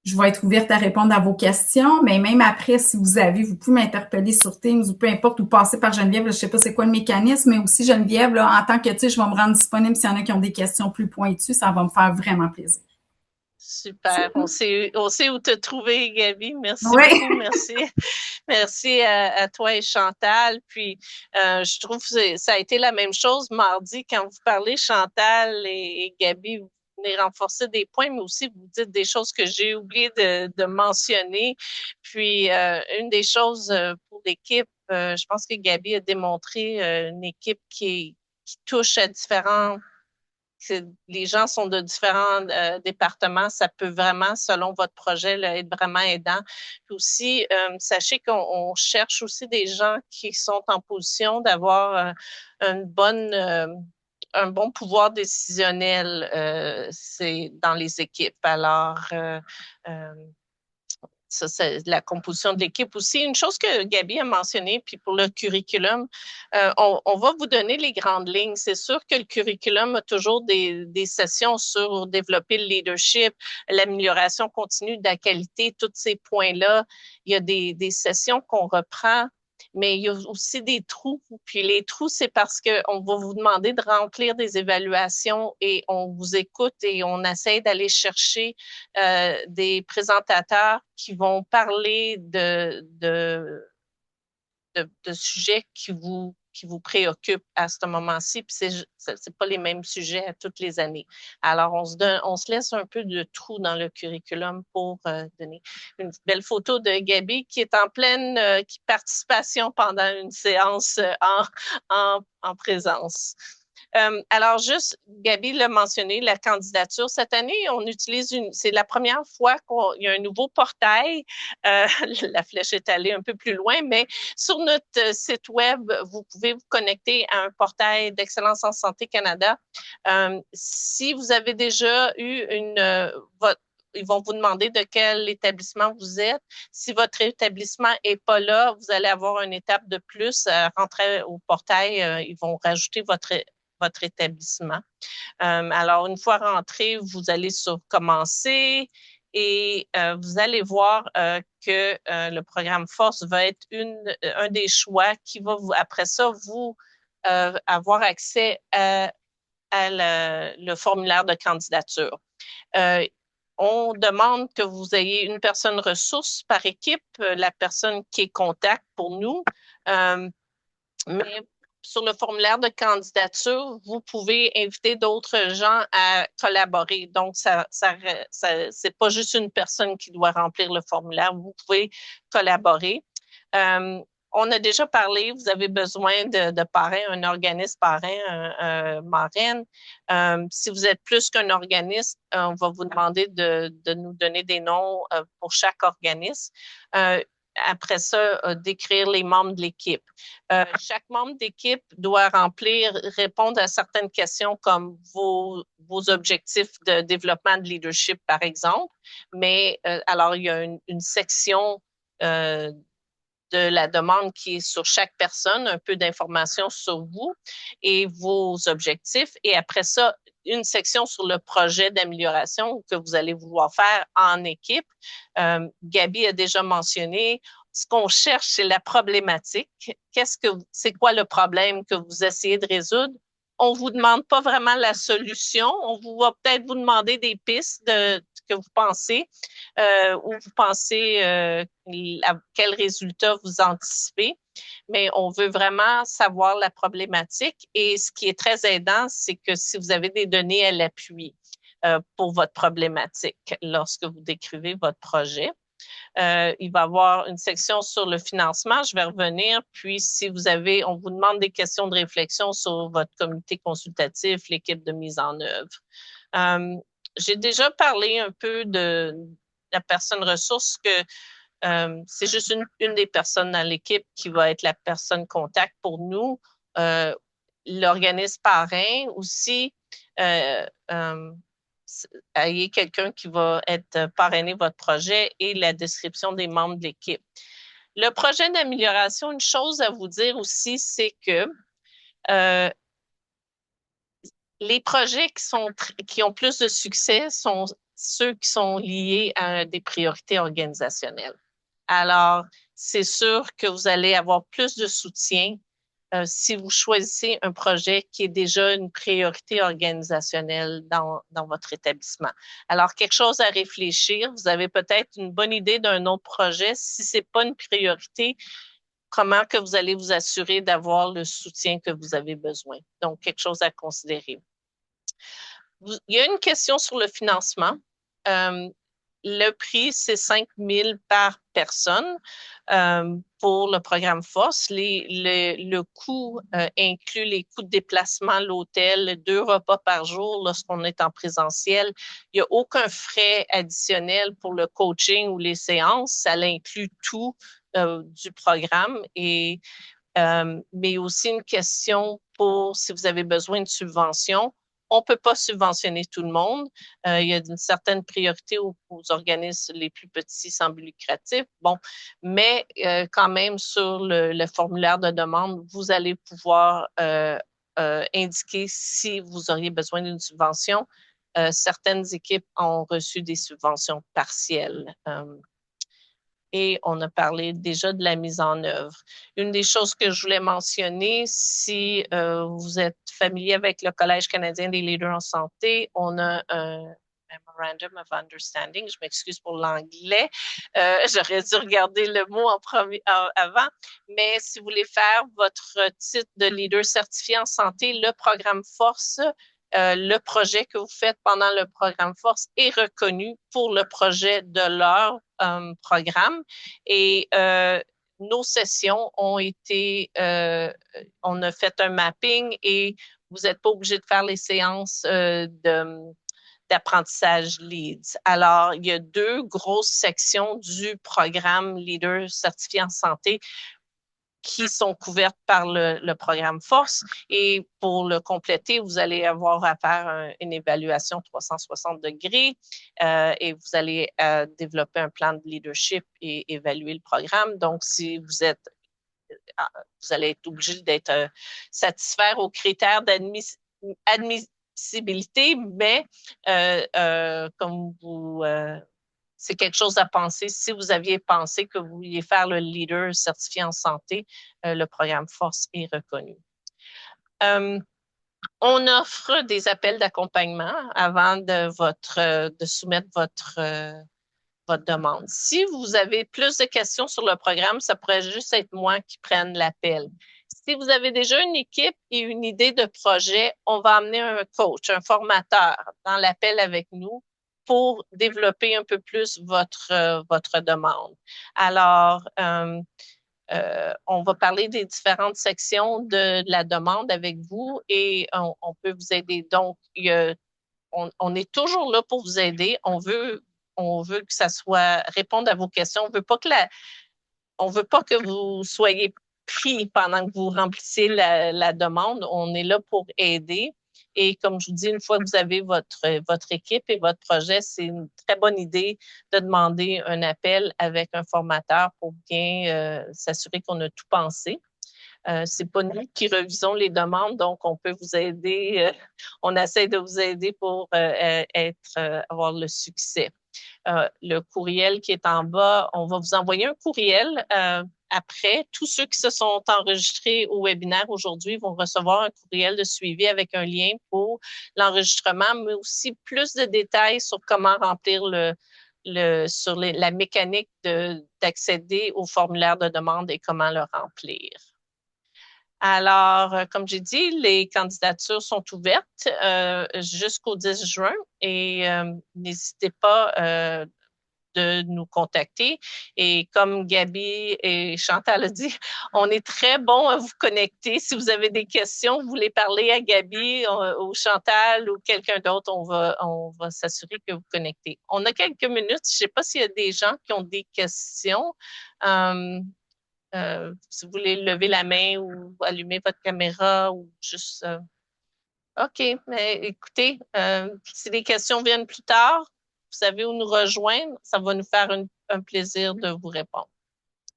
je vais être ouverte à répondre à vos questions, mais même après, si vous pouvez m'interpeller sur Teams ou peu importe, ou passer par Geneviève, là, je sais pas c'est quoi le mécanisme, mais aussi Geneviève, là, en tant que, tu sais, je vais me rendre disponible s'il y en a qui ont des questions plus pointues, ça va me faire vraiment plaisir. Super. On sait où te trouver, Gaby. Merci beaucoup. Merci. Merci à toi et Chantal. Puis, je trouve que ça a été la même chose mardi quand vous parlez, Chantal et Gaby. Vous venez renforcer des points, mais aussi vous dites des choses que j'ai oublié de mentionner. Puis, une des choses pour l'équipe, je pense que Gaby a démontré une équipe qui touche à différents les gens sont de différents départements, ça peut vraiment, selon votre projet, là, être vraiment aidant. Puis aussi, sachez qu'on cherche aussi des gens qui sont en position d'avoir un bon pouvoir décisionnel c'est dans les équipes. Alors, ça, c'est la composition de l'équipe aussi. Une chose que Gaby a mentionnée, puis pour le curriculum, on va vous donner les grandes lignes. C'est sûr que le curriculum a toujours des sessions sur développer le leadership, l'amélioration continue de la qualité, tous ces points-là. Il y a des sessions qu'on reprend, mais il y a aussi des trous. Puis les trous, c'est parce qu'on va vous demander de remplir des évaluations et on vous écoute et on essaie d'aller chercher des présentateurs qui vont parler de sujets qui vous qui vous préoccupent à ce moment-ci, puis c'est pas les mêmes sujets à toutes les années. Alors, on se laisse un peu de trou dans le curriculum pour donner une belle photo de Gabi qui est en pleine participation pendant une séance en présence. Alors, juste, Gabi l'a mentionné, la candidature. Cette année, c'est la première fois qu'il y a un nouveau portail. La flèche est allée un peu plus loin, mais sur notre site web, vous pouvez vous connecter à un portail d'Excellence en Santé Canada. Si vous avez déjà eu ils vont vous demander de quel établissement vous êtes. Si votre établissement est pas là, vous allez avoir une étape de plus. Rentrer au portail, ils vont rajouter votre établissement. Alors, une fois rentré, vous allez sur Commencer et vous allez voir que le programme Force va être un des choix qui va après ça, vous avoir accès à le formulaire de candidature. On demande que vous ayez une personne ressource par équipe, la personne qui est contact pour nous. Mais sur le formulaire de candidature, vous pouvez inviter d'autres gens à collaborer. Donc, c'est pas juste une personne qui doit remplir le formulaire. Vous pouvez collaborer. On a déjà parlé, vous avez besoin de parrain, un organisme parrain, marraine. Si vous êtes plus qu'un organisme, on va vous demander de nous donner des noms pour chaque organisme. Après ça, d'écrire les membres de l'équipe. Chaque membre d'équipe doit répondre à certaines questions comme vos objectifs de développement de leadership, par exemple. Mais alors, il y a une section de la demande qui est sur chaque personne, un peu d'informations sur vous et vos objectifs. Et après ça, une section sur le projet d'amélioration que vous allez vouloir faire en équipe. Gabi a déjà mentionné, ce qu'on cherche, c'est la problématique. C'est quoi le problème que vous essayez de résoudre? On vous demande pas vraiment la solution. On va peut-être vous demander des pistes que vous pensez, ou vous pensez à quel résultat vous anticipez. Mais on veut vraiment savoir la problématique. Et ce qui est très aidant, c'est que si vous avez des données à l'appui pour votre problématique lorsque vous décrivez votre projet. Il va y avoir une section sur le financement. Je vais revenir. Puis, si on vous demande des questions de réflexion sur votre comité consultatif, l'équipe de mise en œuvre. J'ai déjà parlé un peu de la personne ressource que c'est juste une des personnes dans l'équipe qui va être la personne contact pour nous. L'organisme parrain aussi, ayez quelqu'un qui va être parrainer votre projet et la description des membres de l'équipe. Le projet d'amélioration, une chose à vous dire aussi, c'est que les projets qui ont plus de succès sont ceux qui sont liés à des priorités organisationnelles. Alors, c'est sûr que vous allez avoir plus de soutien si vous choisissez un projet qui est déjà une priorité organisationnelle dans votre établissement. Alors, quelque chose à réfléchir. Vous avez peut-être une bonne idée d'un autre projet. Si c'est pas une priorité, comment que vous allez vous assurer d'avoir le soutien que vous avez besoin? Donc, quelque chose à considérer. Il y a une question sur le financement. Le prix, c'est 5 000 par personne pour le programme Force. Le coût inclut les coûts de déplacement, l'hôtel, 2 repas par jour lorsqu'on est en présentiel. Il n'y a aucun frais additionnel pour le coaching ou les séances. Ça l'inclut tout du programme. Mais aussi une question pour si vous avez besoin de subventions. On ne peut pas subventionner tout le monde. Il y a une certaine priorité aux organismes les plus petits sans but lucratif. Bon, mais quand même, sur le formulaire de demande, vous allez pouvoir indiquer si vous auriez besoin d'une subvention. Certaines équipes ont reçu des subventions partielles. Et on a parlé déjà de la mise en œuvre. Une des choses que je voulais mentionner, si vous êtes familier avec le Collège canadien des leaders en santé, on a Memorandum of Understanding. Je m'excuse pour l'anglais. J'aurais dû regarder le mot avant. Mais si vous voulez faire votre titre de leader certifié en santé, le programme Force, le projet que vous faites pendant le programme Force est reconnu pour le projet de leur programme. Et nos sessions ont été, on a fait un mapping et vous n'êtes pas obligé de faire les séances d'apprentissage LEADS. Alors, il y a 2 grosses sections du programme Leader certifié en santé qui sont couvertes par le programme Force. Et pour le compléter, vous allez avoir à faire une évaluation 360 degrés et vous allez développer un plan de leadership et évaluer le programme. Donc, si vous êtes vous allez être obligé d'être satisfaire aux critères d'admissibilité, mais comme vous, c'est quelque chose à penser. Si vous aviez pensé que vous vouliez faire le leader certifié en santé, le programme Force est reconnu. On offre des appels d'accompagnement avant de soumettre votre demande. Si vous avez plus de questions sur le programme, ça pourrait juste être moi qui prenne l'appel. Si vous avez déjà une équipe et une idée de projet, on va amener un coach, un formateur dans l'appel avec nous pour développer un peu plus votre demande. Alors, on va parler des différentes sections de la demande avec vous et on peut vous aider. Donc, on est toujours là pour vous aider. On veut que ça soit répondre à vos questions. On veut pas que vous soyez pris pendant que vous remplissez la demande. On est là pour aider. Et comme je vous dis, une fois que vous avez votre équipe et votre projet, c'est une très bonne idée de demander un appel avec un formateur pour bien s'assurer qu'on a tout pensé. C'est pas nous qui revisons les demandes, donc on peut vous aider. On essaie de vous aider pour avoir le succès. Le courriel qui est en bas, on va vous envoyer un courriel après. Tous ceux qui se sont enregistrés au webinaire aujourd'hui vont recevoir un courriel de suivi avec un lien pour l'enregistrement, mais aussi plus de détails sur comment remplir sur la mécanique d'accéder au formulaire de demande et comment le remplir. Alors, comme j'ai dit, les candidatures sont ouvertes jusqu'au 10 juin et n'hésitez pas de nous contacter. Et comme Gabi et Chantal a dit, on est très bon à vous connecter. Si vous avez des questions, vous voulez parler à Gabi ou Chantal ou quelqu'un d'autre, on va s'assurer que vous connectez. On a quelques minutes. Je ne sais pas s'il y a des gens qui ont des questions. Si vous voulez lever la main ou allumer votre caméra ou juste... OK, mais écoutez, si les questions viennent plus tard, vous savez où nous rejoindre. Ça va nous faire un plaisir de vous répondre.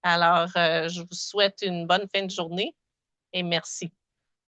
Alors, je vous souhaite une bonne fin de journée et merci.